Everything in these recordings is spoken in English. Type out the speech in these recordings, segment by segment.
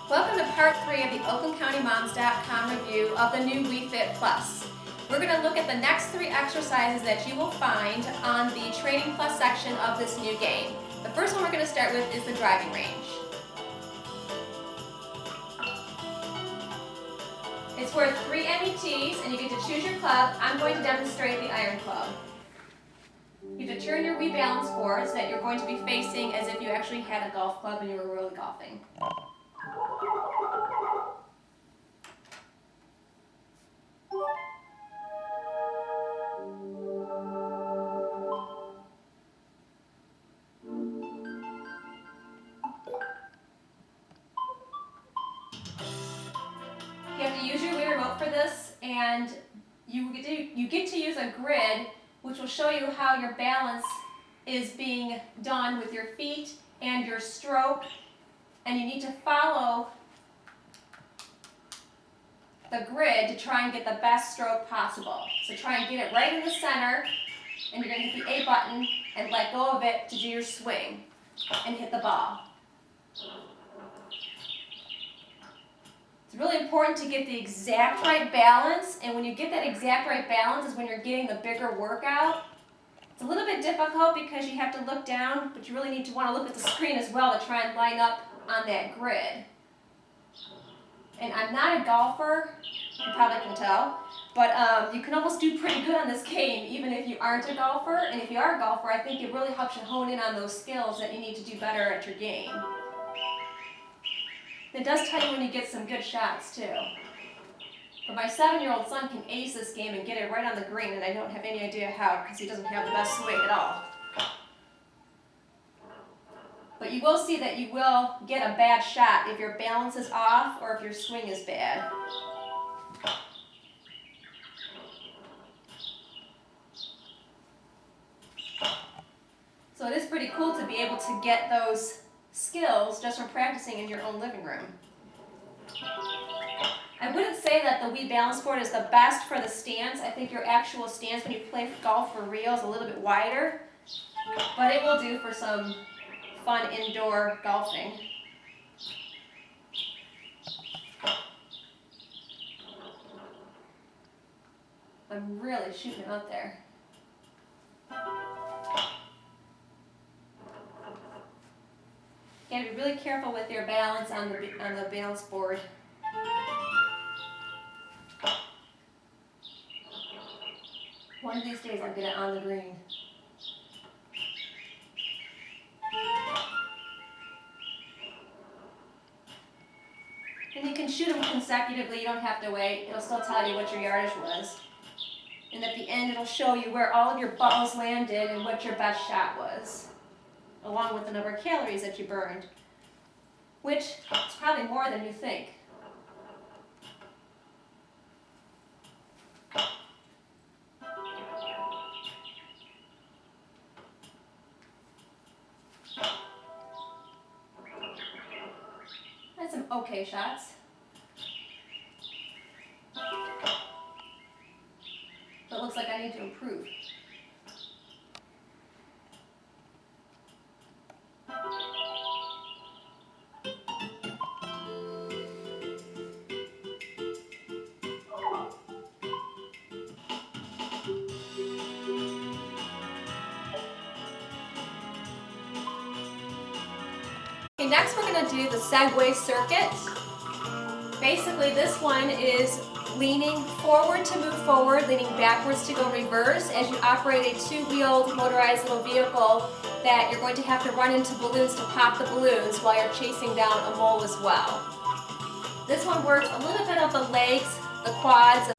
Welcome to part 3 of the OaklandCountyMoms.com review of the new Wii Fit Plus. We're going to look at the next 3 exercises that you will find on the Training Plus section of this new game. The first one we're going to start with is the driving range. It's worth 3 METs and you get to choose your club. I'm going to demonstrate the iron club. You have to turn your Wii balance board so that you're going to be facing as if you actually had a golf club and you were really golfing. You have to use your Wii remote for this, and you get to use a grid which will show you how your balance is being done with your feet and your stroke, and you need to follow the grid to try and get the best stroke possible. So try and get it right in the center, and you're going to hit the A button and let go of it to do your swing and hit the ball. It's really important to get the exact right balance, and when you get that exact right balance is when you're getting the bigger workout. It's a little bit difficult because you have to look down, but you really need to want to look at the screen as well to try and line up on that grid. And I'm not a golfer, you probably can tell, but you can almost do pretty good on this game even if you aren't a golfer. And if you are a golfer, I think it really helps you hone in on those skills that you need to do better at your game. It does tell you when you get some good shots too. But my 7-year-old son can ace this game and get it right on the green, and I don't have any idea how because he doesn't have the best swing at all. But you will see that you will get a bad shot if your balance is off or if your swing is bad. So it is pretty cool to be able to get those skills just from practicing in your own living room. I wouldn't say that the Wii balance board is the best for the stance. I think your actual stance when you play golf for real is a little bit wider, but it will do for some fun indoor golfing. I'm really shooting out there. You got to be really careful with your balance on the balance board. One of these days I'll get it on the green. And you can shoot them consecutively, you don't have to wait. It'll still tell you what your yardage was. And at the end it'll show you where all of your balls landed and what your best shot was, along with the number of calories that you burned, which is probably more than you think. That's some okay shots. But it looks like I need to improve. Okay, next we're going to do the Segway Circuit. Basically this one is leaning forward to move forward, leaning backwards to go reverse as you operate a 2-wheeled motorized little vehicle that you're going to have to run into balloons to pop the balloons while you're chasing down a mole as well. This one works a little bit of the legs, the quads.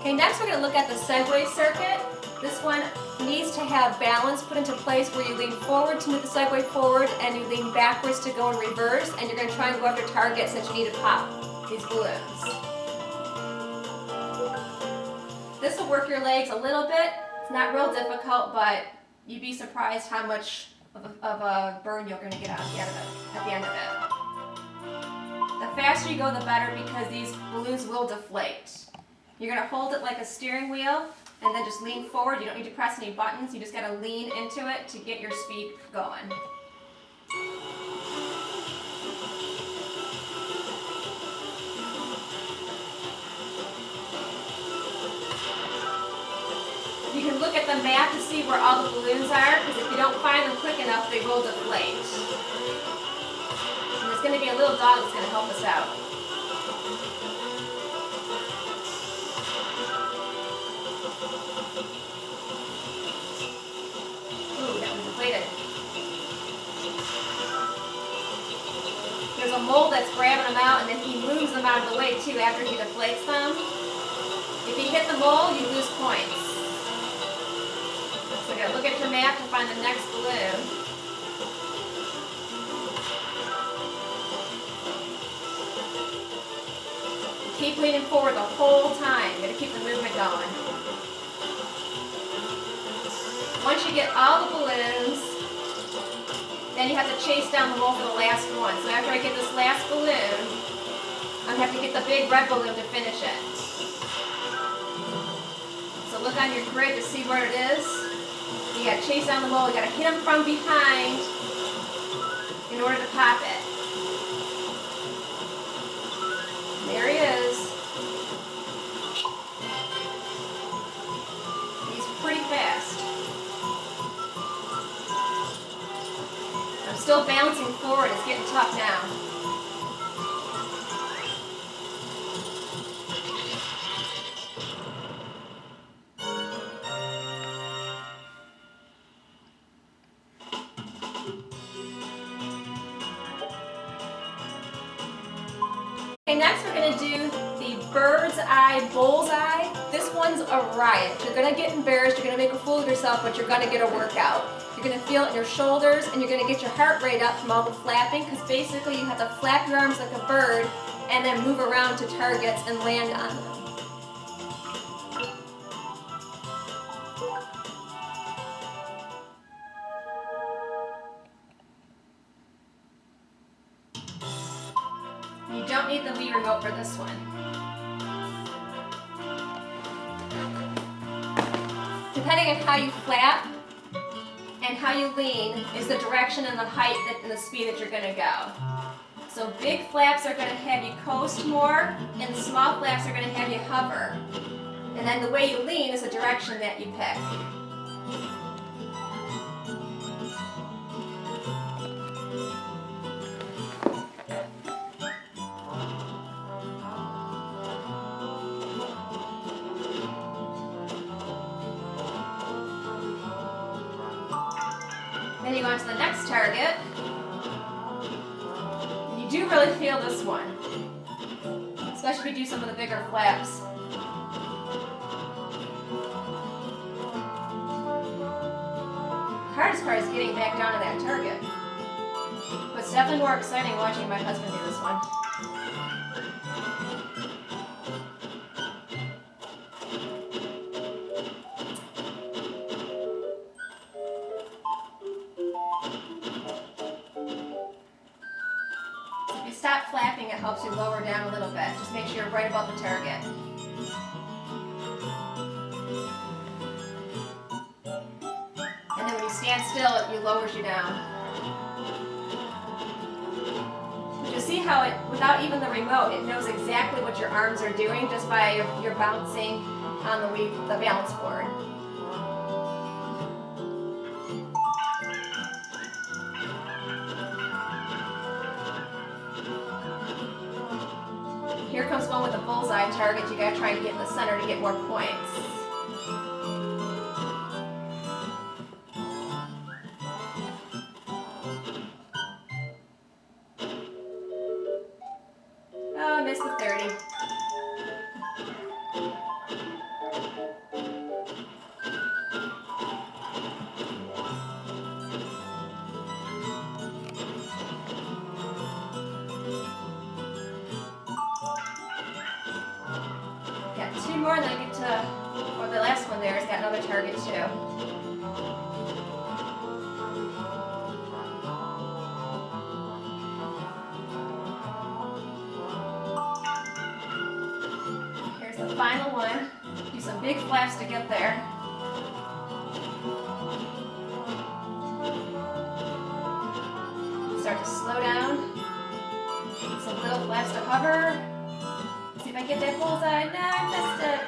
Okay, next we're going to look at the Segway Circuit. This one needs to have balance put into place where you lean forward to move the Segway forward and you lean backwards to go in reverse, and you're going to try and go after targets that you need to pop these balloons. This will work your legs a little bit. It's not real difficult, but you'd be surprised how much of a burn you're going to get out at the end of it. The faster you go, the better, because these balloons will deflate. You're going to hold it like a steering wheel and then just lean forward. You don't need to press any buttons. You just got to lean into it to get your speed going. look at the map to see where all the balloons are, because if you don't find them quick enough, they will deflate. And there's going to be a little dog that's going to help us out. Ooh, that one deflated. There's a mole that's grabbing them out, and then he moves them out of the way too after he deflates them. If you hit the mole, you lose points. So you gotta look at your map to find the next balloon. Keep leaning forward the whole time. You gotta keep the movement going. Once you get all the balloons, then you have to chase down the mole for the last one. So after I get this last balloon, I'm gonna have to get the big red balloon to finish it. So look on your grid to see where it is. You gotta chase down the mole. You gotta hit him from behind in order to pop it. There he is. He's pretty fast. I'm still bouncing forward. It's getting tough now. Okay, next we're going to do the bird's eye bullseye. This one's a riot. You're going to get embarrassed, you're going to make a fool of yourself, but you're going to get a workout. You're going to feel it in your shoulders, and you're going to get your heart rate up from all the flapping, because basically you have to flap your arms like a bird and then move around to targets and land on them. You don't need the Wii remote for this one. Depending on how you flap and how you lean is the direction and the height and the speed that you're going to go. So big flaps are going to have you coast more, and small flaps are going to have you hover. And then the way you lean is the direction that you pick. Then you go on to the next target. And you do really feel this one, especially if you do some of the bigger flaps. The hardest part is getting back down to that target. But it's definitely more exciting watching my husband do this one. Stop flapping, it helps you lower down a little bit. Just make sure you're right above the target. And then when you stand still, it lowers you down. But you see how it, without even the remote, it knows exactly what your arms are doing just by your bouncing on the balance board. Here comes one with a bullseye target. You gotta try and get in the center to get more points. Oh, I missed the 30. Two more, and then I get to, or the last one there has got another target too. Here's the final one. Do some big flaps to get there. Start to slow down. Some little flaps to hover. See if I get that bullseye. No, I missed it.